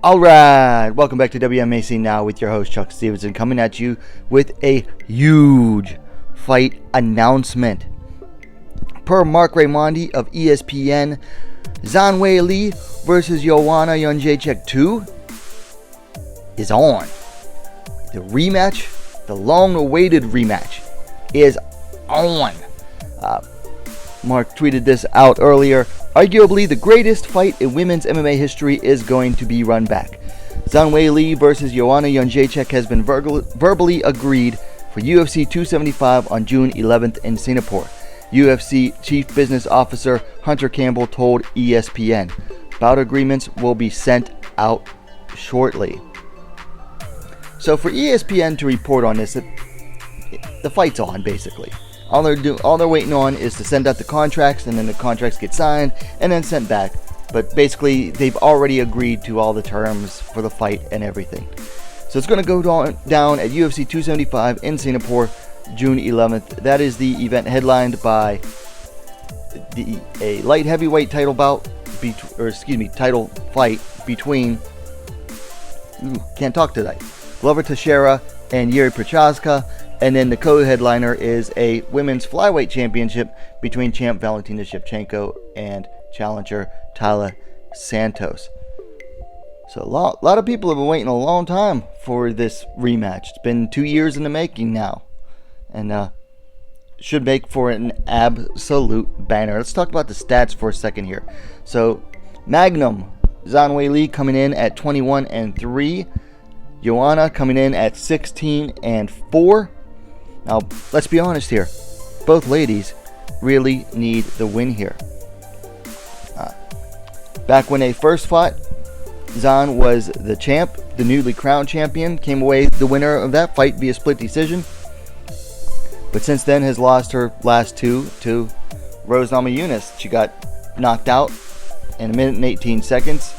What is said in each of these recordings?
Alright, welcome back to WMAC Now with your host Chuck Stevenson, coming at you with a huge fight announcement. Per Mark Raimondi of ESPN, Zhang Weili versus Joanna Jędrzejczyk 2 is on. The rematch, the long-awaited rematch, is on. Mark tweeted this out earlier. Arguably, the greatest fight in women's MMA history is going to be run back. Zhang Weili versus Joanna Jędrzejczyk has been verbally agreed for UFC 275 on June 11th in Singapore. UFC Chief Business Officer Hunter Campbell told ESPN. Bout agreements will be sent out shortly. So for ESPN to report on this, the fight's on, basically. All they're waiting on is to send out the contracts, and then the contracts get signed and then sent back. But basically, they've already agreed to all the terms for the fight and everything. So it's going to go down at UFC 275 in Singapore, June 11th. That is the event headlined by a light heavyweight title title fight between Glover Teixeira and Yuri Prochazka. And then the co-headliner is a women's flyweight championship between champ Valentina Shevchenko and challenger Taila Santos. So a lot of people have been waiting a long time for this rematch. It's been 2 years in the making now, and should make for an absolute banger. Let's talk about the stats for a second here. So Magnum, Zhang Weili coming in at 21-3, Joanna coming in at 16-4. Now, let's be honest here. Both ladies really need the win here. Back when they first fought, Zhang was the champ, the newly crowned champion, came away the winner of that fight via split decision. But since then has lost her last two to Rose Namajunas. She got knocked out in 1 minute and 18 seconds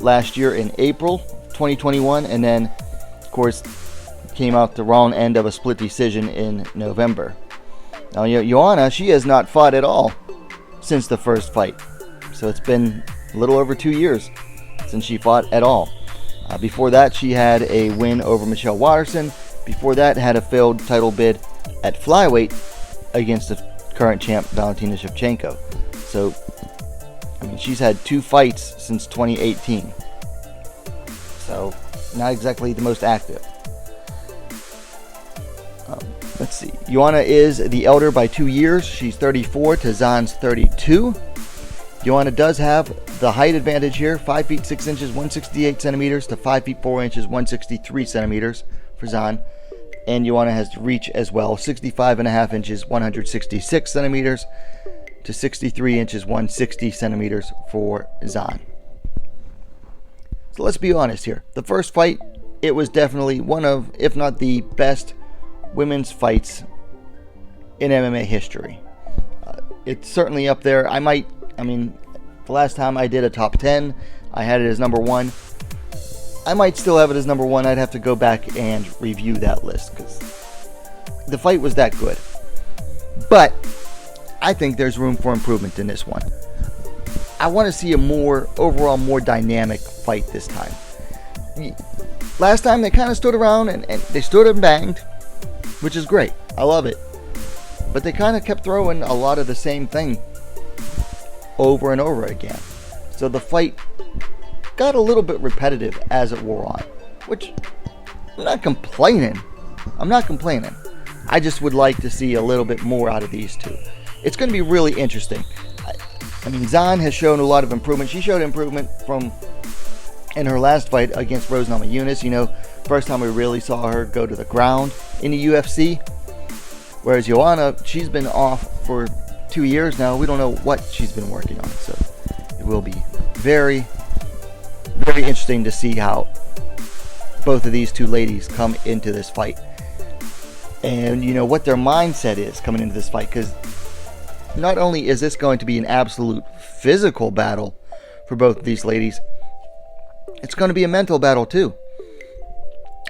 last year in April 2021, and then, of course, came out the wrong end of a split decision in November. Now, Joanna, she has not fought at all since the first fight. So it's been a little over 2 years since she fought at all. Before that, she had a win over Michelle Watterson. Before that, had a failed title bid at flyweight against the current champ, Valentina Shevchenko. So, I mean, she's had 2 fights since 2018. So, not exactly the most active. Let's see. Joanna is the elder by 2 years. She's 34 to Zhang's 32. Joanna does have the height advantage here. 5 feet 6 inches, 168 centimeters to 5 feet 4 inches, 163 centimeters for Zhang. And Joanna has reach as well. 65.5 inches, 166 centimeters to 63 inches, 160 centimeters for Zhang. So let's be honest here. The first fight, it was definitely one of, if not the best women's fights in MMA history. It's certainly up there. The last time I did a top 10, I had it as number 1. I might still have it as number 1. I'd have to go back and review that list because the fight was that good. But I think there's room for improvement in this one. I want to see a more dynamic fight this time. Last time they kind of stood around and they stood and banged, which is great. I love it. But they kind of kept throwing a lot of the same thing over and over again. So the fight got a little bit repetitive as it wore on, which I'm not complaining. I just would like to see a little bit more out of these two. It's going to be really interesting. Zhang has shown a lot of improvement. She showed improvement in her last fight against Rose Namajunas. First time we really saw her go to the ground in the UFC. Whereas Joanna, she's been off for 2 years now. We don't know what she's been working on. So it will be very, very interesting to see how both of these two ladies come into this fight. And what their mindset is coming into this fight. Because not only is this going to be an absolute physical battle for both of these ladies, it's going to be a mental battle too.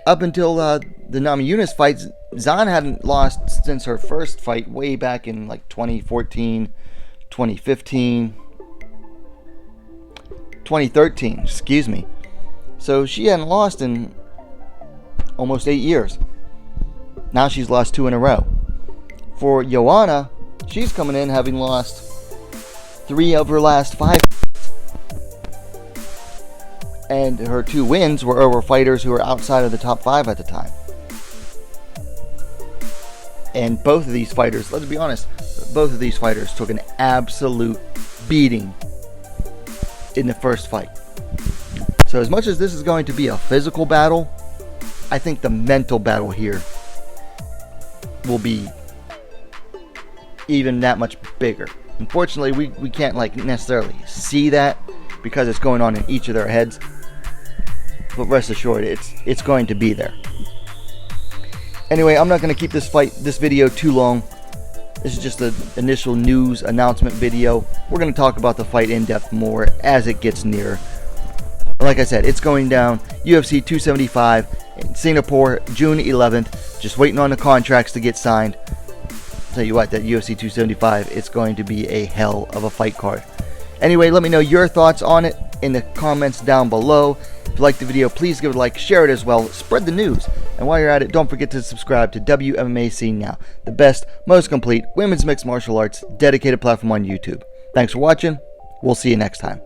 Up until the Namajunas fights, Zhang hadn't lost since her first fight way back in 2014, 2015, 2013, excuse me. So she hadn't lost in almost 8 years. Now she's lost 2 in a row. For Joanna, she's coming in having lost 3 of her last 5. And her 2 wins were over fighters who were outside of the top 5 at the time. And both of these fighters, let's be honest, both of these fighters took an absolute beating in the first fight. So as much as this is going to be a physical battle, I think the mental battle here will be even that much bigger. Unfortunately, we can't necessarily see that because it's going on in each of their heads. But rest assured, it's going to be there. Anyway, I'm not going to keep this video too long. This is just an initial news announcement video. We're going to talk about the fight in depth more as it gets nearer. Like I said, it's going down UFC 275 in Singapore, June 11th. Just waiting on the contracts to get signed. Tell you what, that UFC 275, it's going to be a hell of a fight card. Anyway, let me know your thoughts on it in the comments down below. If you liked the video, please give it a like, share it as well, spread the news. And while you're at it, don't forget to subscribe to Wmma Scene Now, the best, most complete women's mixed martial arts dedicated platform on YouTube. Thanks for watching. We'll see you next time.